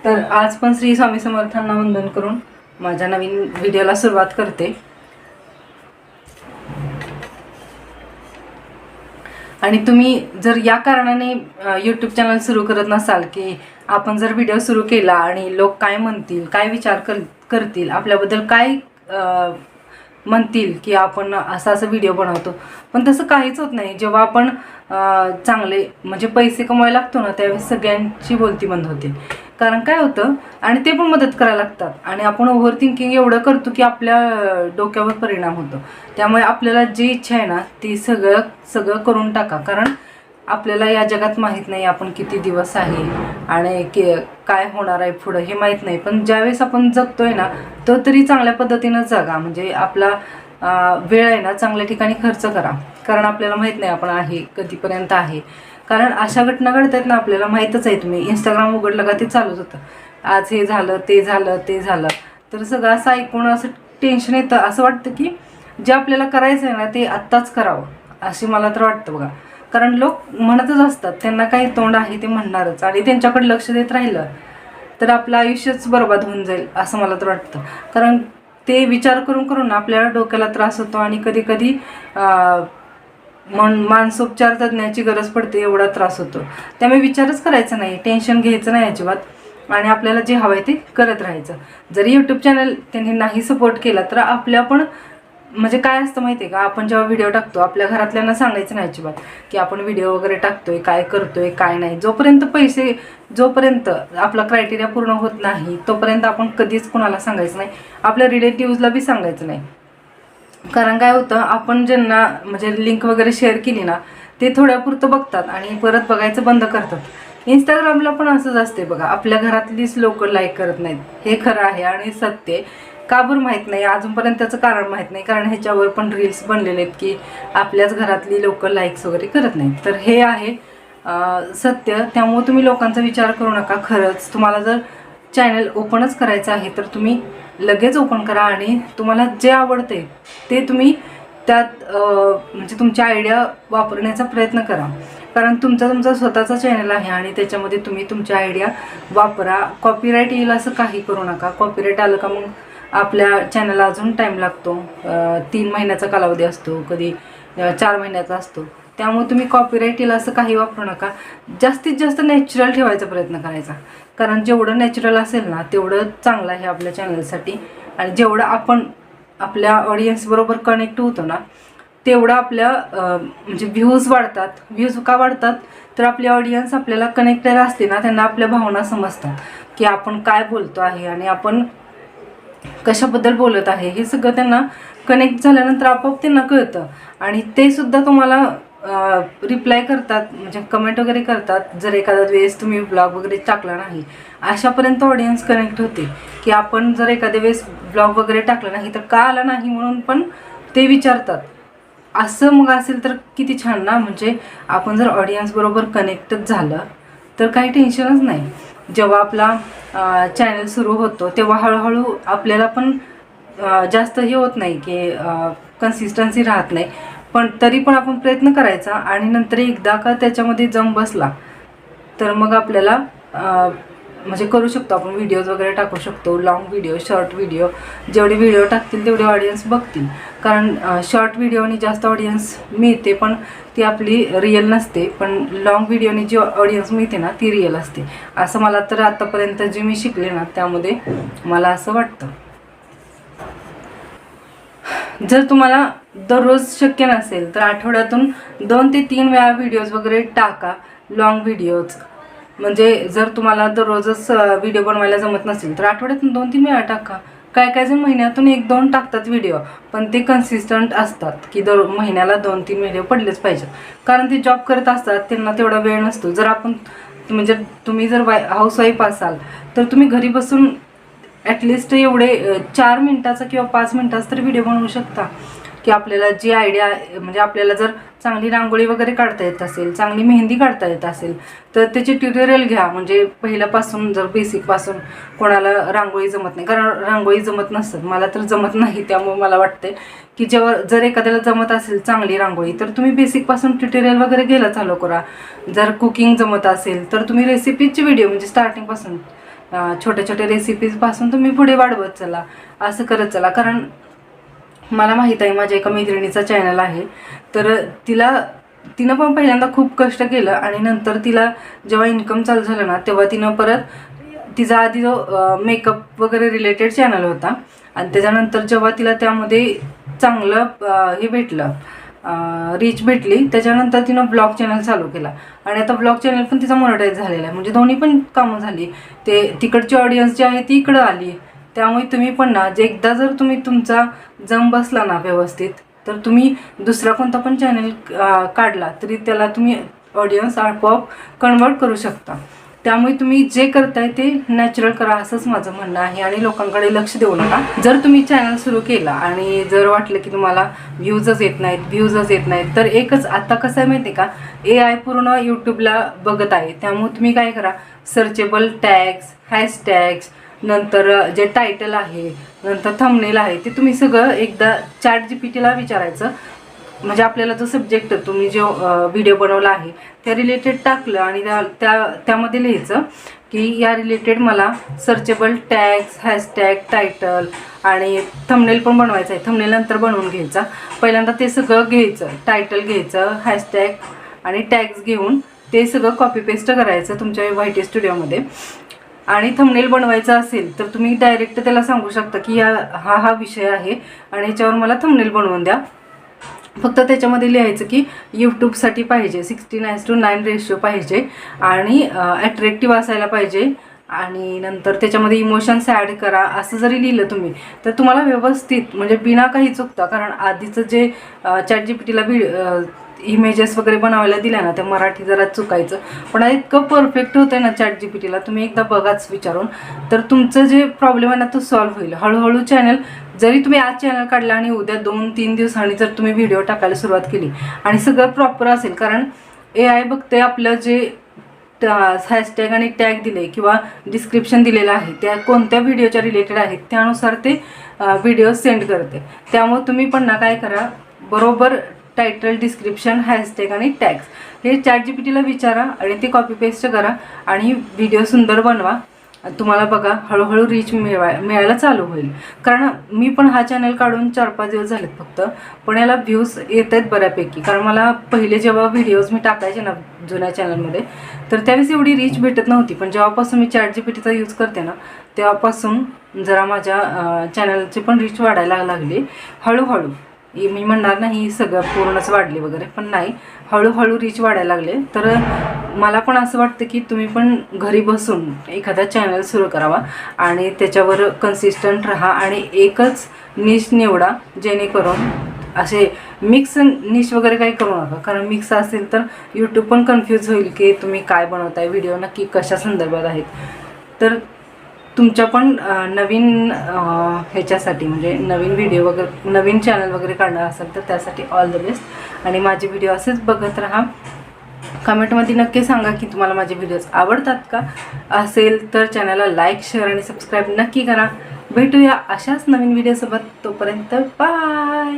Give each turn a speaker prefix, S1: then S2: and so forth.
S1: तर आज पण श्री स्वामी समर्थांना वंदन करून माझ्या नवीन व्हिडिओला सुरुवात करते। आणि तुम्ही जर या कारणाने यूट्यूब चॅनल सुरू करत नसाल की आपण जर व्हिडिओ सुरू केला आणि लोक काय म्हणतील, काय विचार करतील, आपल्याबद्दल काय म्हणतील की आपण असा व्हिडिओ बनवतो, पण तसं काहीच होत नाही। जेव्हा आपण चांगले म्हणजे पैसे कमवायला लागतो ना, त्यावेळेस सगळ्यांची बोलती बंद होते। कारण काय होतं, आणि ते पण मदत करायला लागतात आणि आपण ओव्हर थिंकिंग एवढं करतो की आपल्या डोक्यावर परिणाम होतो। त्यामुळे आपल्याला जी इच्छा आहे ना ती सगळं करून टाका, कारण आपल्याला या जगात माहीत नाही आपण किती दिवस आहे आणि काय होणार आहे पुढे हे माहीत नाही। पण ज्यावेळेस आपण जगतोय ना तो तरी चांगल्या पद्धतीने जगा, म्हणजे आपला वेळ आहे ना चांगल्या ठिकाणी खर्च करा, कारण आपल्याला माहीत नाही आपण आहे कधीपर्यंत आहे। कारण अशा घटना घडतात ना, आपल्याला माहीतच आहे, तुम्ही इंस्टाग्राम उघडलं का ते चालूच होतं, आज हे झालं ते झालं ते झालं, तर सगळं असं ऐकून असं टेन्शन येतं। असं वाटतं की जे आपल्याला करायचं आहे ना ते आत्ताच करावं, असे मला तर वाटतं बघा। कारण लोक म्हणतच असतात, त्यांना काही तोंड आहे ते म्हणणारच, आणि त्यांच्याकडे लक्ष देत राहिलं तर आपलं आयुष्यच बरबाद होऊन जाईल असं मला तर वाटतं। कारण ते विचार करून आपल्याला डोक्याला त्रास होतो आणि कधी कधी मानसोपचार तज्ञाची गरज पडते, एवढा त्रास होतो। त्यामुळे विचारच करायचा नाही, टेन्शन घ्यायचं नाही अजिबात, आणि आपल्याला जे हवं आहे ते करत राहायचं। जरी यूट्यूब चॅनल त्यांनी नाही सपोर्ट केला तर आपल्या पण म्हणजे काय असतं माहिती आहे का, आपण जेव्हा व्हिडिओ टाकतो आपल्या घरातल्यांना सांगायचं नाही अजिबात की आपण व्हिडिओ वगैरे टाकतोय, काय करतोय काय नाही। जोपर्यंत आपला क्रायटेरिया पूर्ण होत नाही तोपर्यंत आपण कधीच कुणाला सांगायचं नाही, आपल्या रिलेटिव्हजला बी सांगायचं नाही। कारण काय होतं, आपण ज्यांना म्हणजे लिंक वगैरे शेअर केली ना ते थोड्यापुरतं बघतात आणि परत बघायचं बंद करतात। इंस्टाग्रामला पण असंच असते बघा, आपल्या घरातलीच लोक लाईक करत नाहीत, हे खरं आहे आणि सत्य। का बरं माहीत नाही अजूनपर्यंत, त्याचं कारण माहीत नाही, कारण ह्याच्यावर पण रील्स बनलेले आहेत की आपल्याच घरातली लोक लाईक्स वगैरे करत नाहीत, तर हे आहे सत्य। त्यामुळे तुम्ही लोकांचा विचार करू नका। खरंच तुम्हाला जर चॅनल ओपनच करायचं आहे तर तुम्ही लगेच ओपन करा आणि तुम्हाला जे आवडते ते तुम्ही त्यात म्हणजे तुमच्या आयडिया वापरण्याचा प्रयत्न करा, कारण तुमचा स्वतःचा चॅनल आहे आणि त्याच्यामध्ये तुम्ही तुमच्या आयडिया वापरा। कॉपीराईट येईल असं काही करू नका, कॉपीराईट आलं का मग आपल्या चॅनलला अजून टाईम लागतो, 3 महिन्याचा कालावधी असतो, कधी 4 महिन्याचा असतो। त्यामुळे तुम्ही कॉपीराईट येईल असं काही वापरू नका, जास्तीत जास्त नॅचरल ठेवायचा प्रयत्न करायचा, कारण जेवढं नॅचरल असेल ना तेवढं चांगलं आहे आपल्या चॅनलसाठी। आणि जेवढं आपण आपल्या ऑडियन्स बरोबर कनेक्ट होतो ना तेवढं आपल्या म्हणजे व्ह्यूज वाढतात। व्ह्यूज का वाढतात, तर आपली ऑडियन्स आपल्याला कनेक्टेड असते ना, त्यांना आपल्या भावना समजतात की आपण काय बोलतो आहे आणि आपण कशाबद्दल बोलत आहे, हे सगळं त्यांना कनेक्ट झाल्यानंतर आपोआप त्यांना कळतं आणि ते सुद्धा तुम्हाला रिप्लाय करतात, म्हणजे कमेंट वगैरे करतात। जर एखाद्या वेळेस तुम्ही ब्लॉग वगैरे टाकला नाही, अशापर्यंत ऑडियन्स कनेक्ट होते की आपण जर एखाद्या वेळेस ब्लॉग वगैरे टाकला नाही तर का आला नाही म्हणून पण ते विचारतात। असं मग असेल तर किती छान ना, म्हणजे आपण जर ऑडियन्स बरोबर कनेक्टच झालं तर काही टेन्शनच नाही। जेव्हा आपला चॅनल सुरू होतो तेव्हा हळूहळू आपल्याला पण जास्त हे होत नाही की कन्सिस्टन्सी राहत नाही, पण तरी पण आपण प्रयत्न करायचा आणि नंतर एकदा का त्याच्यामध्ये जम बसला तर मग आपल्याला म्हणजे करू शकतो आपण, व्हिडिओज वगैरे टाकू शकतो, लॉंग व्हिडिओ, शॉर्ट व्हिडिओ। जेवढे व्हिडिओ टाकतील तेवढे ऑडियन्स बघतील, कारण शॉर्ट व्हिडिओनी जास्त ऑडियन्स मिळते पण ती आपली रिअल नसते, पण लॉंग व्हिडिओनी जी ऑडियन्स मिळते ना ती रिअल असते, असं मला तर आतापर्यंत जे मी शिकले ना त्यामध्ये मला असं वाटतं। जर तुम्हाला दररोज शक्य नसेल तर आठवड्यातून 2 ते 3 वेळा व्हिडिओज वगैरे टाका, लॉंग व्हिडिओज। म्हणजे जर तुम्हाला दररोजच व्हिडिओ बनवायला जमत नसेल तर आठवड्यातून 2-3 वेळा टाका। काय जण महिन्यातून 1-2 टाकतात व्हिडिओ, पण ते कन्सिस्टंट असतात की महिन्याला 2-3 व्हिडिओ पडलेच पाहिजेत, कारण ते जॉब करत असतात, त्यांना तेवढा वेळ नसतो। जर आपण म्हणजे तुम्ही जर हाऊसवाईफ असाल तर तुम्ही घरी बसून ॲटलिस्ट एवढे 4 मिनिटाचा किंवा 5 मिनिटाचा तर व्हिडिओ बनवू शकता की आपल्याला जी आयडिया, म्हणजे आपल्याला जर चांगली रांगोळी वगैरे काढता येत असेल, चांगली मेहंदी काढता येत असेल तर त्याचे ट्युटोरियल घ्या। म्हणजे पहिल्यापासून, जर बेसिकपासून कोणाला रांगोळी जमत नाही, कारण रांगोळी जमत नसतं, मला तर जमत नाही, त्यामुळे मला वाटते की जर एखाद्याला जमत असेल चांगली रांगोळी तर तुम्ही बेसिकपासून ट्युटोरियल वगैरे घ्यायला चालू करा। जर कुकिंग जमत असेल तर तुम्ही रेसिपीचे व्हिडिओ म्हणजे स्टार्टिंगपासून छोट्या छोट्या रेसिपीजपासून तुम्ही पुढे वाढवत चला, असं करत चला. कारण मला माहीत आहे माझ्या एका मैत्रिणीचा चॅनल आहे, तर तिनं पण पहिल्यांदा खूप कष्ट केलं आणि नंतर तिला जेव्हा इन्कम चालू झालं ना, तेव्हा तिनं परत तिचा आधी जो मेकअप वगैरे रिलेटेड चॅनल होता आणि त्याच्यानंतर जेव्हा तिला त्यामध्ये चांगलं हे भेटलं, रीच भेटली, त्याच्यानंतर तिनं ब्लॉग चॅनल चालू केला आणि आता ब्लॉग चॅनल पण तिचा मोनेटाईज झालेला आहे. म्हणजे दोन्ही पण कामं झाली. ते तिकडची ऑडियन्स जी आहे ती इकडं आली. त्यामुळे तुम्ही पण ना, जे एकदा जर तुम्ही तुमचा जम बसला ना व्यवस्थित, तर तुम्ही दुसरा कोणता पण चॅनल काढला तरी त्याला तुम्ही ऑडियन्स आपोआप कन्वर्ट करू शकता. त्यामुळे तुम्ही जे करताय ते नॅचरल करा, असंच माझं म्हणणं आहे. आणि लोकांकडे लक्ष देऊ नका. जर तुम्ही चॅनल सुरू केला आणि जर वाटलं की तुम्हाला व्ह्यूजच येत नाहीत, तर एकच, आता कसं आहे माहिती आहे का, AI पूर्ण यूट्यूबला बघत आहे. त्यामुळे तुम्ही काय करा, सर्चेबल टॅग्स, हॅशटॅग्स, नंतर जे टायटल आहे, नंतर थंबनेल आहे, ते तुम्ही सगळं एकदा ChatGPTला विचारायचं. म्हणजे आपल्याला जो सब्जेक्ट तुम्ही जो व्हिडिओ बनवला आहे त्या रिलेटेड टाकलं आणि त्यामध्ये लिहायचं की या रिलेटेड मला सर्चेबल टॅग्स, हॅशटॅग, टायटल आणि थंबनेल पण बनवायचं आहे. थंबनेल नंतर बनवून घ्यायचा. पहिल्यांदा ते सगळं घ्यायचं, टायटल घ्यायचं, हॅशटॅग आणि टॅग्स घेऊन ते सगळं कॉपी पेस्ट करायचं तुमच्या YT स्टुडिओमध्ये. आणि थंबनेल बनवायचा असेल तर तुम्ही डायरेक्ट त्याला सांगू शकता की हा विषय आहे आणि याच्यावर मला थंबनेल बनवून द्या. फक्त त्याच्यामध्ये लिहायचं की यूट्यूबसाठी पाहिजे, 16:9 रेशो पाहिजे आणि ॲट्रॅक्टिव्ह असायला पाहिजे आणि नंतर त्याच्यामध्ये इमोशन्स ॲड करा. असं जरी लिहिलं तुम्ही तर तुम्हाला व्यवस्थित, म्हणजे बिना काही चुकता, कारण आधीचं जे ChatGPTला इमेजेस वगैरे बनवायला दिल्या ना, ते मराठी जरा चुकायचं, पण इतकं परफेक्ट होतं आहे ना ChatGPTला, तुम्ही एकदा बघाच विचारून, तर तुमचं जे प्रॉब्लेम आहे ना तो सॉल्व्ह होईल हळूहळू. चॅनल जरी तुम्ही आज चॅनल काढला आणि उद्या 2-3 दिवसांनी जर तुम्ही व्हिडिओ टाकायला सुरुवात केली आणि सगळं प्रॉपर असेल, कारण AI बघते आपलं जे हॅशटॅग आणि टॅग दिले किंवा डिस्क्रिप्शन दिलेलं आहे त्या कोणत्या व्हिडिओच्या रिलेटेड आहेत त्यानुसार ते व्हिडिओ सेंड करते. त्यामुळे तुम्ही पण ना काय करा, बरोबर टायटल, डिस्क्रिप्शन, हॅशटॅग आणि टॅग्स हे ChatGPTला विचारा आणि ते कॉपी पेस्ट करा आणि व्हिडिओ सुंदर बनवा. तुम्हाला बघा हळूहळू रीच मिळायला चालू होईल. कारण मी पण हा चॅनल काढून 4-5 दिवस झालेत फक्त, पण याला व्ह्यूज येत आहेत बऱ्यापैकी. कारण मला पहिले जेव्हा व्हिडिओज मी टाकायचे ना जुन्या चॅनलमध्ये, तर त्यावेळेस एवढी रीच भेटत नव्हती. पण जेव्हापासून मी ChatGPTचा यूज करते ना, तेव्हापासून जरा माझ्या चॅनलची पण रीच वाढायला लागली हळूहळू. मी म्हणणार नाही सगळं पूर्णच वाढली वगैरे, पण नाही, हळूहळू रीच वाढायला लागले. तर मला पण असं वाटतं की तुम्ही पण घरी बसून एखादा चॅनल सुरू करावा आणि त्याच्यावर कन्सिस्टंट राहा आणि एकच निश निवडा, जेणेकरून असे मिक्स निश वगैरे काही करू नका. कारण मिक्स असेल तर यूट्यूब पण कन्फ्यूज होईल की तुम्ही काय बनवताय, व्हिडिओ नक्की कशा संदर्भात आहेत. तर तुमच्या पण नवीन ह्याच्यासाठी, म्हणजे नवीन व्हिडिओ वगैरे, नवीन चॅनल वगैरे काढणार असेल तर त्यासाठी ऑल द बेस्ट. आणि माझे व्हिडिओ असेच बघत राहा. कमेंटमध्ये नक्की सांगा की तुम्हाला माझे व्हिडिओज आवडतात का. असेल तर चॅनलला लाईक, शेअर आणि सबस्क्राईब नक्की करा. भेटूया अशाच नवीन व्हिडिओसोबत. तोपर्यंत बाय.